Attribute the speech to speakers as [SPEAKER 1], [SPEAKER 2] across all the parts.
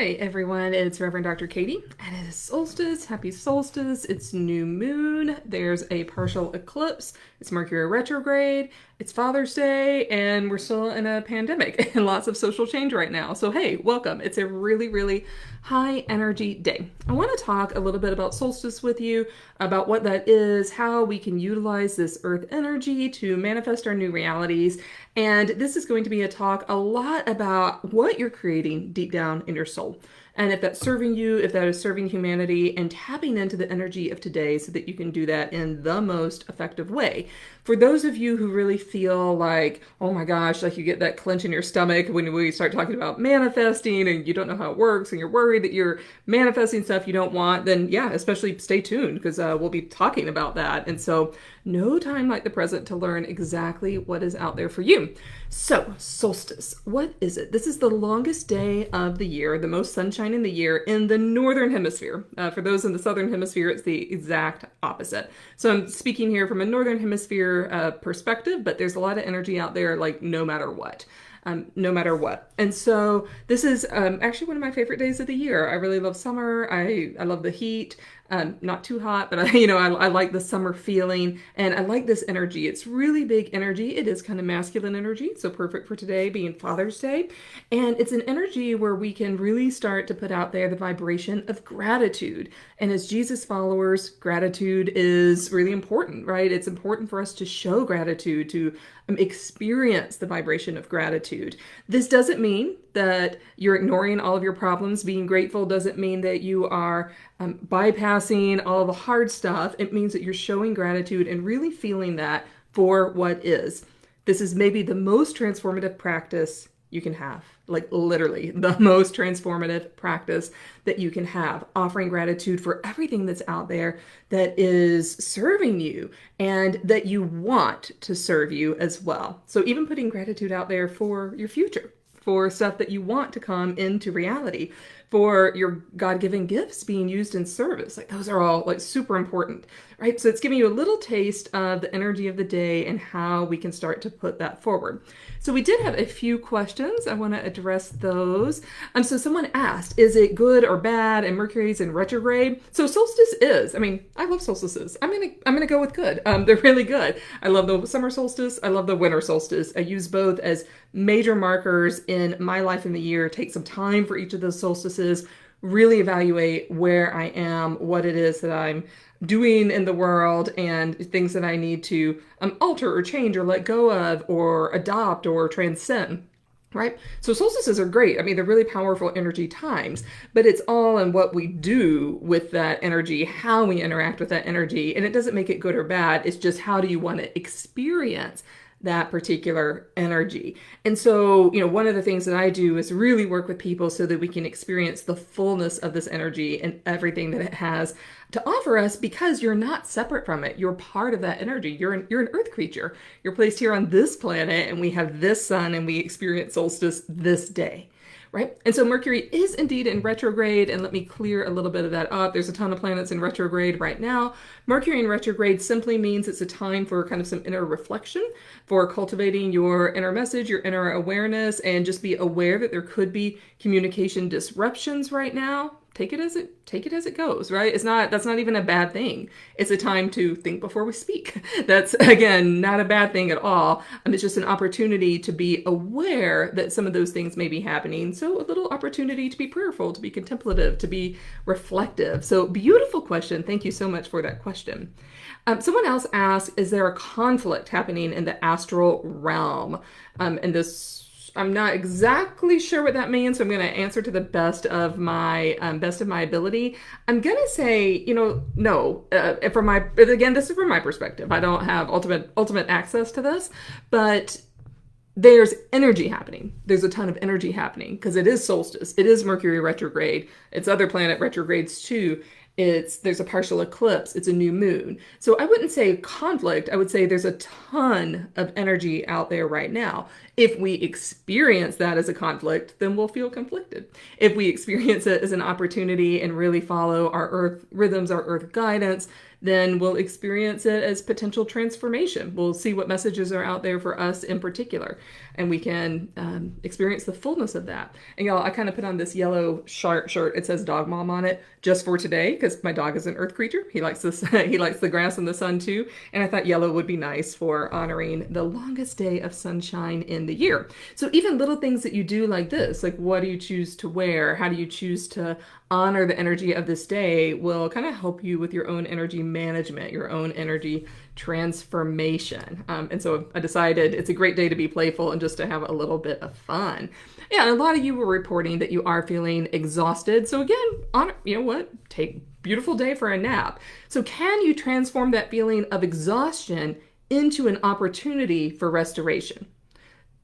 [SPEAKER 1] Hi everyone, it's Reverend Dr. Katie, and it is solstice. Happy solstice. It's new moon. There's a partial eclipse. It's Mercury retrograde. It's Father's Day, and we're still in a pandemic and lots of social change right now. So, hey, welcome. It's a really, really high energy day. I want to talk a little bit about solstice with you, about what that is, how we can utilize this earth energy to manifest our new realities. And this is going to be a talk a lot about what you're creating deep down in your soul. And if that's serving you, if that is serving humanity, and tapping into the energy of today so that you can do that in the most effective way. For those of you who really feel like, oh my gosh, like you get that clench in your stomach when we start talking about manifesting and you don't know how it works and you're worried that you're manifesting stuff you don't want, then yeah, especially stay tuned because we'll be talking about that. And so no time like the present to learn exactly what is out there for you. So, solstice, what is it? This is the longest day of the year, the most sunshine in the year in the northern hemisphere. For those in the southern hemisphere, it's the exact opposite. So, I'm speaking here from a northern hemisphere perspective, but there's a lot of energy out there, like no matter what. No matter what. And so this is actually one of my favorite days of the year. I really love summer. I love the heat. Not too hot, but I like the summer feeling, and I like this energy. It's really big energy. It is kind of masculine energy, so perfect for today being Father's Day. And it's an energy where we can really start to put out there the vibration of gratitude. And as Jesus followers, gratitude is really important, right? It's important for us to show gratitude, to experience the vibration of gratitude. This doesn't mean that you're ignoring all of your problems. Being grateful doesn't mean that you are bypassing all the hard stuff. It means that you're showing gratitude and really feeling that for what is. This is maybe the most transformative practice you can have. Like literally the most transformative practice that you can have, offering gratitude for everything that's out there that is serving you and that you want to serve you as well. So even putting gratitude out there for your future, for stuff that you want to come into reality, for your God-given gifts being used in service. Like those are all like super important, right? So it's giving you a little taste of the energy of the day and how we can start to put that forward. So we did have a few questions. I want to address those. So someone asked, is it good or bad? And Mercury's in retrograde. So solstice is. I mean, I love solstices. I'm gonna go with good. They're really good. I love the summer solstice. I love the winter solstice. I use both as major markers in my life in the year. Take some time for each of those solstices. Really evaluate where I am, what it is that I'm doing in the world, and things that I need to alter or change or let go of or adopt or transcend. Right? So solstices are great. I mean, they're really powerful energy times, but it's all in what we do with that energy, how we interact with that energy. And it doesn't make it good or bad. It's just how do you want to experience that particular energy. And so, one of the things that I do is really work with people so that we can experience the fullness of this energy and everything that it has to offer us, because you're not separate from it. You're part of that energy. You're an earth creature. You're placed here on this planet, and we have this sun, and we experience solstice this day. Right? And so Mercury is indeed in retrograde, and let me clear a little bit of that up. There's a ton of planets in retrograde right now. Mercury in retrograde simply means it's a time for kind of some inner reflection, for cultivating your inner message, your inner awareness, and just be aware that there could be communication disruptions right now. Take it as it goes, right? That's not even a bad thing. It's a time to think before we speak. That's again not a bad thing at all. It's just an opportunity to be aware that some of those things may be happening. So a little opportunity to be prayerful, to be contemplative, to be reflective. So beautiful question. Thank you so much for that question. Someone else asked, is there a conflict happening in the astral realm? And this, I'm not exactly sure what that means, so I'm going to answer to the best of my ability. I'm going to say, no. Again, this is from my perspective. I don't have ultimate access to this, but there's energy happening. There's a ton of energy happening because it is solstice. It is Mercury retrograde. It's other planet retrogrades too. There's a partial eclipse. It's a new moon. So I wouldn't say conflict. I would say there's a ton of energy out there right now. If we experience that as a conflict, then we'll feel conflicted. If we experience it as an opportunity and really follow our earth rhythms, our earth guidance, then we'll experience it as potential transformation. We'll see what messages are out there for us in particular, and we can experience the fullness of that. And y'all, I kind of put on this yellow shirt. It says Dog Mom on it just for today because my dog is an earth creature. He likes this. He likes the grass and the sun too. And I thought yellow would be nice for honoring the longest day of sunshine in the year. So even little things that you do like this, like what do you choose to wear? How do you choose to honor the energy of this day will kind of help you with your own energy management, your own energy transformation. And so I decided it's a great day to be playful and just to have a little bit of fun. Yeah, and a lot of you were reporting that you are feeling exhausted. So again, you know what? Take beautiful day for a nap. So can you transform that feeling of exhaustion into an opportunity for restoration?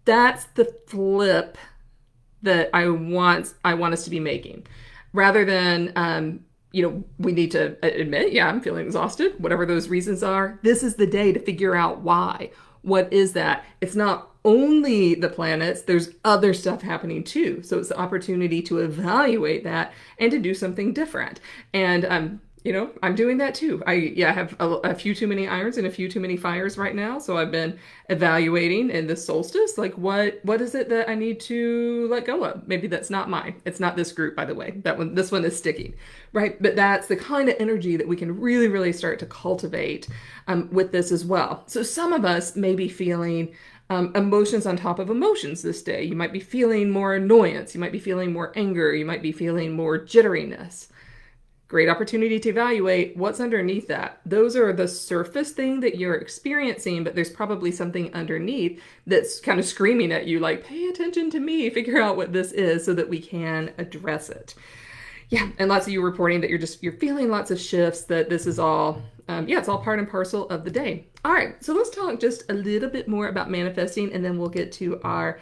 [SPEAKER 1] That's the flip that I want us to be making. Rather than, we need to admit, yeah, I'm feeling exhausted, whatever those reasons are. This is the day to figure out why. What is that? It's not only the planets, there's other stuff happening too. So it's the opportunity to evaluate that and to do something different. And I'm doing that too. I have a few too many irons and a few too many fires right now. So I've been evaluating in the solstice, like what is it that I need to let go of? Maybe that's not mine. It's not this group, by the way. This one is sticking, right? But that's the kind of energy that we can really, really start to cultivate with this as well. So some of us may be feeling emotions on top of emotions this day. You might be feeling more annoyance. You might be feeling more anger. You might be feeling more jitteriness. Great opportunity to evaluate what's underneath that. Those are the surface thing that you're experiencing, but there's probably something underneath that's kind of screaming at you like, pay attention to me, figure out what this is so that we can address it. Yeah, and lots of you reporting that you're feeling lots of shifts, that this is all, it's all part and parcel of the day. All right, so let's talk just a little bit more about manifesting, and then we'll get to our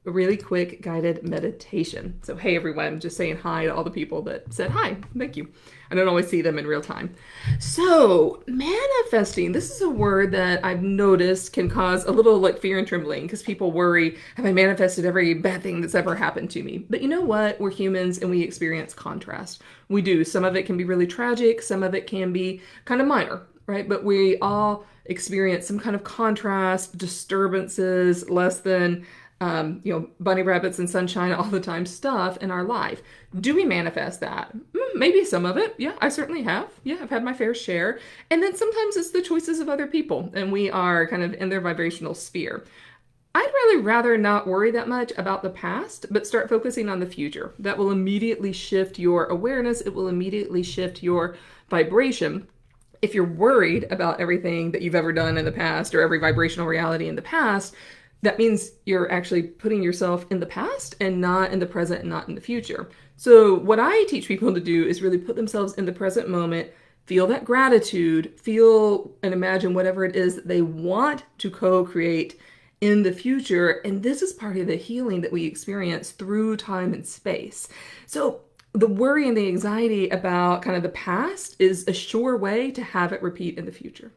[SPEAKER 1] really quick guided meditation. So, hey everyone, I'm just saying hi to all the people that said hi. Thank you. I don't always see them in real time. So, manifesting, this is a word that I've noticed can cause a little like fear and trembling because people worry, have I manifested every bad thing that's ever happened to me? But you know what? We're humans and we experience contrast. We do. Some of it can be really tragic. Some of it can be kind of minor, right? But we all experience some kind of contrast, disturbances, less than bunny rabbits and sunshine all the time stuff in our life. Do we manifest that? Maybe some of it. Yeah, I certainly have. Yeah, I've had my fair share. And then sometimes it's the choices of other people and we are kind of in their vibrational sphere. I'd really rather not worry that much about the past, but start focusing on the future. That will immediately shift your awareness. It will immediately shift your vibration. If you're worried about everything that you've ever done in the past or every vibrational reality in the past, that means you're actually putting yourself in the past and not in the present and not in the future. So what I teach people to do is really put themselves in the present moment, feel that gratitude, feel and imagine whatever it is that they want to co-create in the future. And this is part of the healing that we experience through time and space. So the worry and the anxiety about kind of the past is a sure way to have it repeat in the future.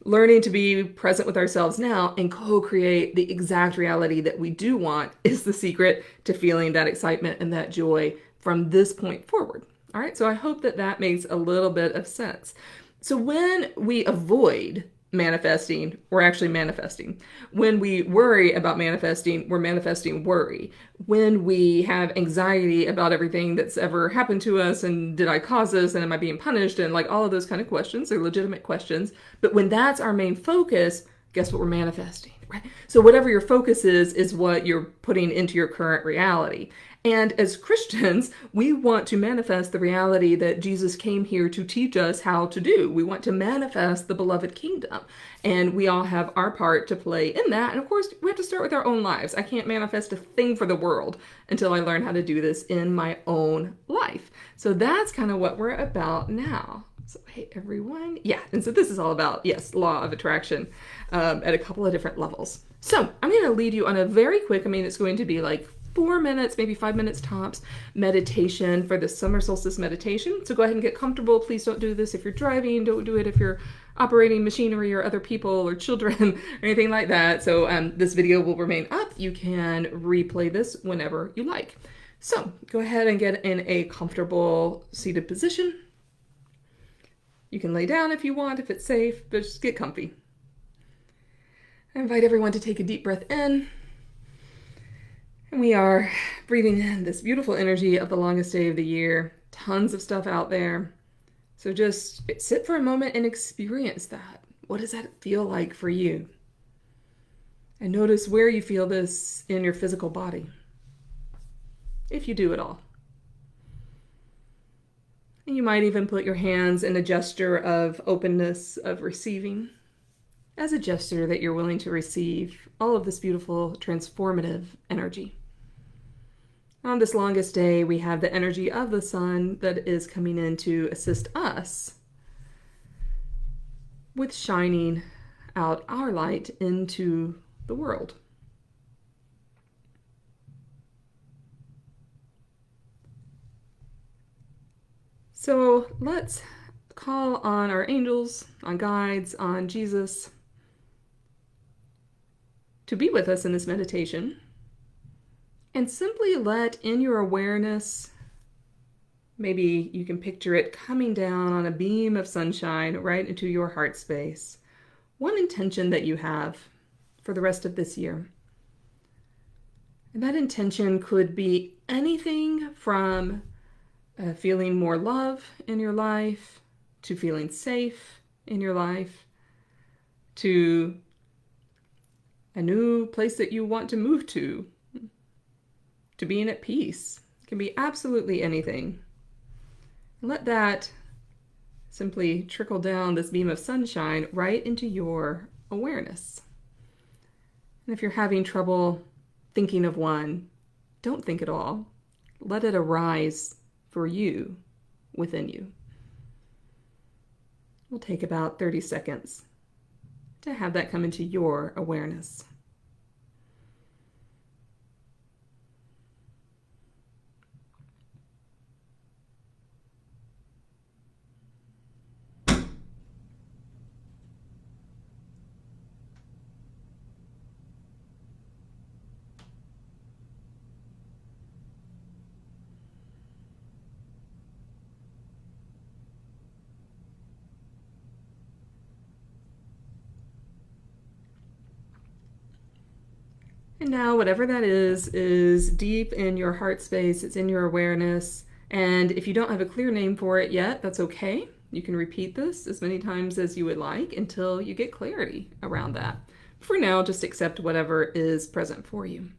[SPEAKER 1] Learning to be present with ourselves now and co-create the exact reality that we do want is the secret to feeling that excitement and that joy from this point forward. All right, so I hope that that makes a little bit of sense. So when we avoid manifesting, we're actually manifesting. When we worry about manifesting, we're manifesting worry. When we have anxiety about everything that's ever happened to us and did I cause this and am I being punished and like all of those kind of questions, they're legitimate questions. But when that's our main focus, guess what we're manifesting, right? So whatever your focus is what you're putting into your current reality. And as Christians, we want to manifest the reality that Jesus came here to teach us how to do. We want to manifest the beloved kingdom. And we all have our part to play in that. And of course, we have to start with our own lives. I can't manifest a thing for the world until I learn how to do this in my own life. So that's kind of what we're about now. So, hey, everyone. Yeah, and so this is all about, yes, law of attraction at a couple of different levels. So I'm going to lead you on a very quick, it's going to be like 4 minutes, maybe 5 minutes tops, meditation for the summer solstice meditation. So go ahead and get comfortable. Please don't do this if you're driving. Don't do it if you're operating machinery or other people or children or anything like that. So this video will remain up. You can replay this whenever you like. So go ahead and get in a comfortable seated position. You can lay down if you want, if it's safe, but just get comfy. I invite everyone to take a deep breath in. And we are breathing in this beautiful energy of the longest day of the year. Tons of stuff out there. So just sit for a moment and experience that. What does that feel like for you? And notice where you feel this in your physical body, if you do at all. And you might even put your hands in a gesture of openness, of receiving, as a gesture that you're willing to receive all of this beautiful transformative energy. On this longest day, we have the energy of the sun that is coming in to assist us with shining out our light into the world. So let's call on our angels, on guides, on Jesus to be with us in this meditation, and simply let in your awareness, maybe you can picture it coming down on a beam of sunshine right into your heart space, one intention that you have for the rest of this year. And that intention could be anything from feeling more love in your life, to feeling safe in your life, to a new place that you want to move to being at peace. It can be absolutely anything. Let that simply trickle down this beam of sunshine right into your awareness. And if you're having trouble thinking of one, don't think at all. Let it arise for you, within you. We'll take about 30 seconds to have that come into your awareness. And now whatever that is deep in your heart space, it's in your awareness. And if you don't have a clear name for it yet, that's okay. You can repeat this as many times as you would like until you get clarity around that. For now, just accept whatever is present for you.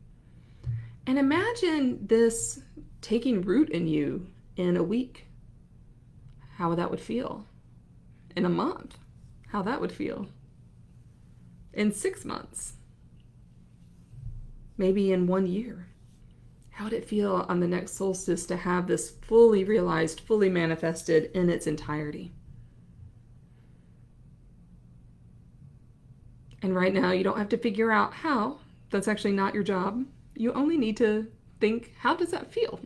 [SPEAKER 1] And imagine this taking root in you in a week, how that would feel. In a month, how that would feel. In 6 months. Maybe in 1 year. How would it feel on the next solstice to have this fully realized, fully manifested in its entirety? And right now, you don't have to figure out how. That's actually not your job. You only need to think, how does that feel?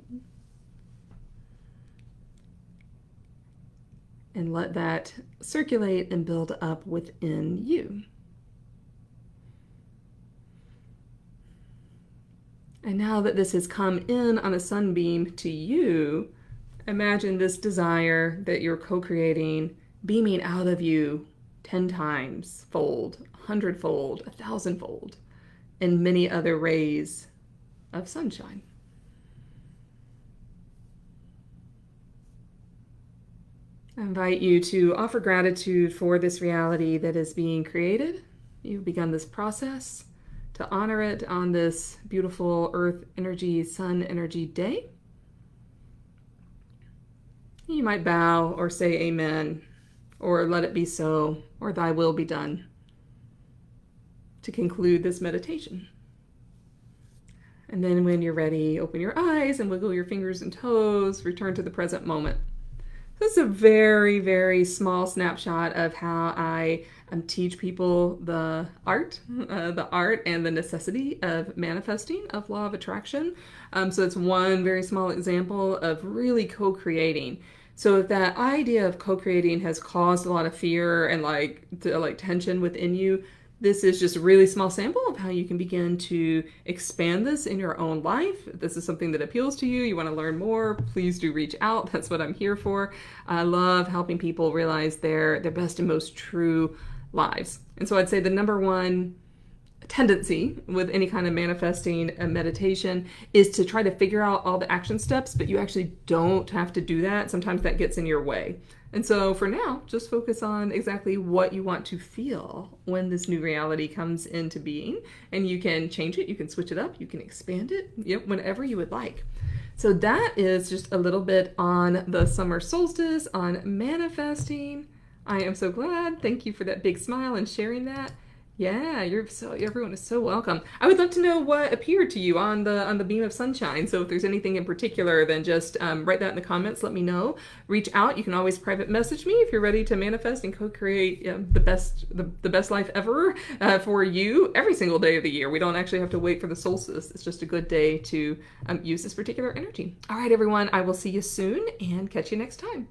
[SPEAKER 1] And let that circulate and build up within you. And now that this has come in on a sunbeam to you, imagine this desire that you're co-creating beaming out of you 10 times fold, 100-fold, 1,000-fold, and many other rays of sunshine. I invite you to offer gratitude for this reality that is being created. You've begun this process. To honor it on this beautiful earth energy, sun energy day. You might bow or say amen, or let it be so, or thy will be done, to conclude this meditation. And then when you're ready, open your eyes and wiggle your fingers and toes, return to the present moment. This is a very, very small snapshot of how I teach people the art and the necessity of manifesting, of law of attraction. So it's one very small example of really co-creating. So if that idea of co-creating has caused a lot of fear and like tension within you, this is just a really small sample of how you can begin to expand this in your own life. If this is something that appeals to you, you want to learn more, please do reach out. That's what I'm here for. I love helping people realize their best and most true lives. And so I'd say the number one tendency with any kind of manifesting meditation is to try to figure out all the action steps, but you actually don't have to do that. Sometimes that gets in your way. And so for now, just focus on exactly what you want to feel when this new reality comes into being. And you can change it, you can switch it up, you can expand it, whenever you would like. So that is just a little bit on the summer solstice, on manifesting. I am so glad. Thank you for that big smile and sharing that. Yeah, everyone is so welcome. I would love to know what appeared to you on the beam of sunshine. So if there's anything in particular, then just write that in the comments. Let me know. Reach out. You can always private message me if you're ready to manifest and co-create the best life ever for you every single day of the year. We don't actually have to wait for the solstice. It's just a good day to use this particular energy. All right, everyone. I will see you soon and catch you next time.